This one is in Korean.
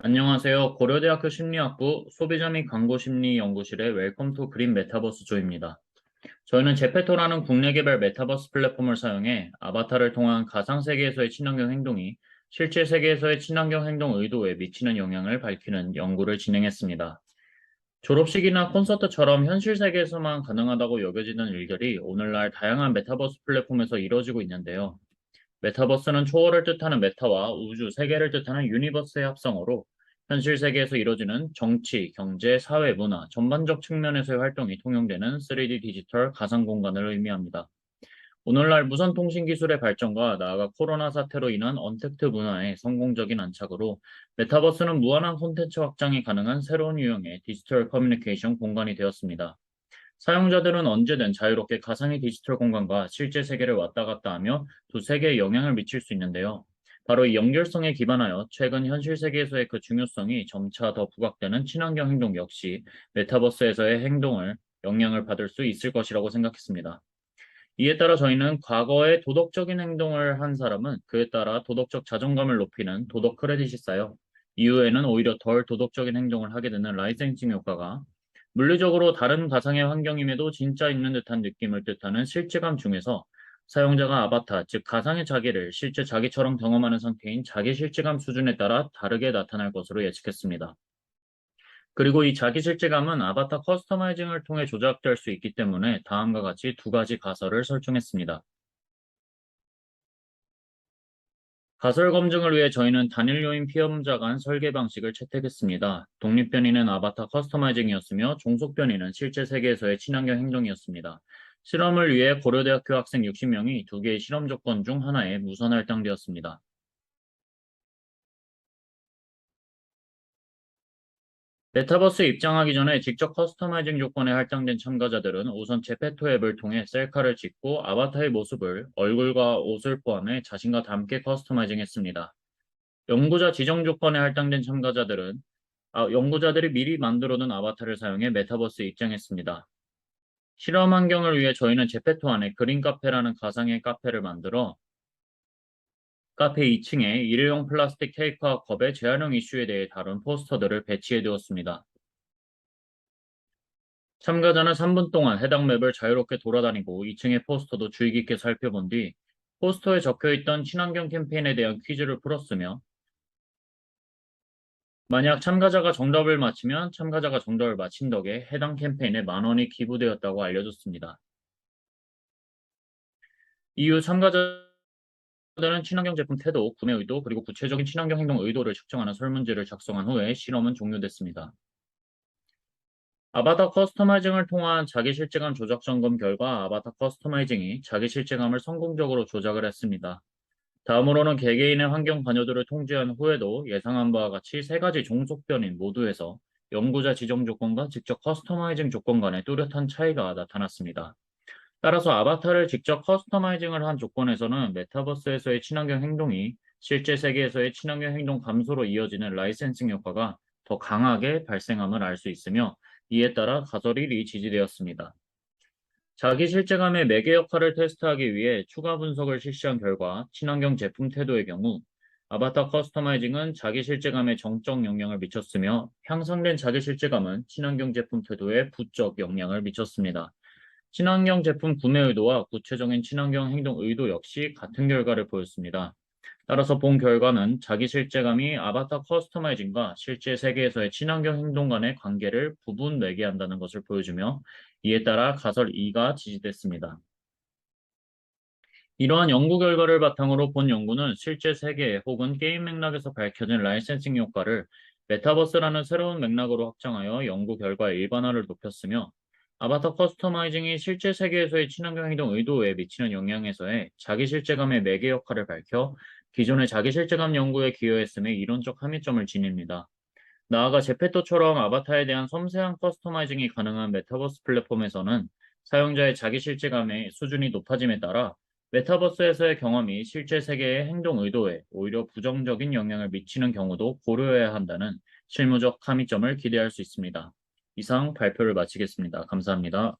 안녕하세요. 고려대학교 심리학부 소비자 및 광고 심리 연구실의 웰컴 투 그린 메타버스 조입니다. 저희는 제페토라는 국내 개발 메타버스 플랫폼을 사용해 아바타를 통한 가상 세계에서의 친환경 행동이 실제 세계에서의 친환경 행동 의도에 미치는 영향을 밝히는 연구를 진행했습니다. 졸업식이나 콘서트처럼 현실 세계에서만 가능하다고 여겨지는 일들이 오늘날 다양한 메타버스 플랫폼에서 이루어지고 있는데요. 메타버스는 초월을 뜻하는 메타와 우주, 세계를 뜻하는 유니버스의 합성어로 현실 세계에서 이루어지는 정치, 경제, 사회, 문화, 전반적 측면에서의 활동이 통용되는 3D 디지털 가상 공간을 의미합니다. 오늘날 무선 통신 기술의 발전과 나아가 코로나 사태로 인한 언택트 문화의 성공적인 안착으로 메타버스는 무한한 콘텐츠 확장이 가능한 새로운 유형의 디지털 커뮤니케이션 공간이 되었습니다. 사용자들은 언제든 자유롭게 가상의 디지털 공간과 실제 세계를 왔다 갔다 하며 두 세계에 영향을 미칠 수 있는데요. 바로 이 연결성에 기반하여 최근 현실 세계에서의 그 중요성이 점차 더 부각되는 친환경 행동 역시 메타버스에서의 행동을 영향을 받을 수 있을 것이라고 생각했습니다. 이에 따라 저희는 과거에 도덕적인 행동을 한 사람은 그에 따라 도덕적 자존감을 높이는 도덕 크레딧이 쌓여 이후에는 오히려 덜 도덕적인 행동을 하게 되는 라이센싱 효과가, 물리적으로 다른 가상의 환경임에도 진짜 있는 듯한 느낌을 뜻하는 실제감 중에서 사용자가 아바타, 즉 가상의 자기를 실제 자기처럼 경험하는 상태인 자기 실제감 수준에 따라 다르게 나타날 것으로 예측했습니다. 그리고 이 자기 실제감은 아바타 커스터마이징을 통해 조작될 수 있기 때문에 다음과 같이 두 가지 가설을 설정했습니다. 가설 검증을 위해 저희는 단일 요인 피험자 간 설계 방식을 채택했습니다. 독립 변이는 아바타 커스터마이징이었으며 종속 변이는 실제 세계에서의 친환경 행동이었습니다. 실험을 위해 고려대학교 학생 60명이 두 개의 실험 조건 중 하나에 무선 할당되었습니다. 메타버스에 입장하기 전에 직접 커스터마이징 조건에 할당된 참가자들은 우선 제페토 앱을 통해 셀카를 찍고 아바타의 모습을 얼굴과 옷을 포함해 자신과 닮게 커스터마이징 했습니다. 연구자 지정 조건에 할당된 참가자들은 연구자들이 미리 만들어둔 아바타를 사용해 메타버스에 입장했습니다. 실험 환경을 위해 저희는 제페토 안에 그린 카페라는 가상의 카페를 만들어 카페 2층에 일회용 플라스틱 케이크와 컵의 재활용 이슈에 대해 다룬 포스터들을 배치해 두었습니다. 참가자는 3분 동안 해당 맵을 자유롭게 돌아다니고 2층의 포스터도 주의 깊게 살펴본 뒤 포스터에 적혀 있던 친환경 캠페인에 대한 퀴즈를 풀었으며, 만약 참가자가 정답을 맞히면 참가자가 정답을 맞힌 덕에 해당 캠페인에 10,000원이 기부되었다고 알려줬습니다. 이후 참가자들은 친환경 제품 태도, 구매 의도, 그리고 구체적인 친환경 행동 의도를 측정하는 설문지를 작성한 후에 실험은 종료됐습니다. 아바타 커스터마이징을 통한 자기 실제감 조작 점검 결과 아바타 커스터마이징이 자기 실제감을 성공적으로 조작을 했습니다. 다음으로는 개개인의 환경 관여도를 통제한 후에도 예상한 바와 같이 세 가지 종속 변인 모두에서 연구자 지정 조건과 직접 커스터마이징 조건 간의 뚜렷한 차이가 나타났습니다. 따라서 아바타를 직접 커스터마이징을 한 조건에서는 메타버스에서의 친환경 행동이 실제 세계에서의 친환경 행동 감소로 이어지는 라이센싱 효과가 더 강하게 발생함을 알 수 있으며, 이에 따라 가설 1이 지지되었습니다. 자기 실제감의 매개 역할을 테스트하기 위해 추가 분석을 실시한 결과 친환경 제품 태도의 경우 아바타 커스터마이징은 자기 실제감에 정적 영향을 미쳤으며, 향상된 자기 실제감은 친환경 제품 태도에 부적 영향을 미쳤습니다. 친환경 제품 구매 의도와 구체적인 친환경 행동 의도 역시 같은 결과를 보였습니다. 따라서 본 결과는 자기 실제감이 아바타 커스터마이징과 실제 세계에서의 친환경 행동 간의 관계를 부분 매개한다는 것을 보여주며, 이에 따라 가설 2가 지지됐습니다. 이러한 연구 결과를 바탕으로 본 연구는 실제 세계 혹은 게임 맥락에서 밝혀진 라이센싱 효과를 메타버스라는 새로운 맥락으로 확장하여 연구 결과의 일반화를 높였으며, 아바타 커스터마이징이 실제 세계에서의 친환경 행동 의도에 미치는 영향에서의 자기 실제감의 매개 역할을 밝혀 기존의 자기 실제감 연구에 기여했음에 이론적 함의점을 지닙니다. 나아가 제페토처럼 아바타에 대한 섬세한 커스터마이징이 가능한 메타버스 플랫폼에서는 사용자의 자기 실제감의 수준이 높아짐에 따라 메타버스에서의 경험이 실제 세계의 행동 의도에 오히려 부정적인 영향을 미치는 경우도 고려해야 한다는 실무적 함의점을 기대할 수 있습니다. 이상 발표를 마치겠습니다. 감사합니다.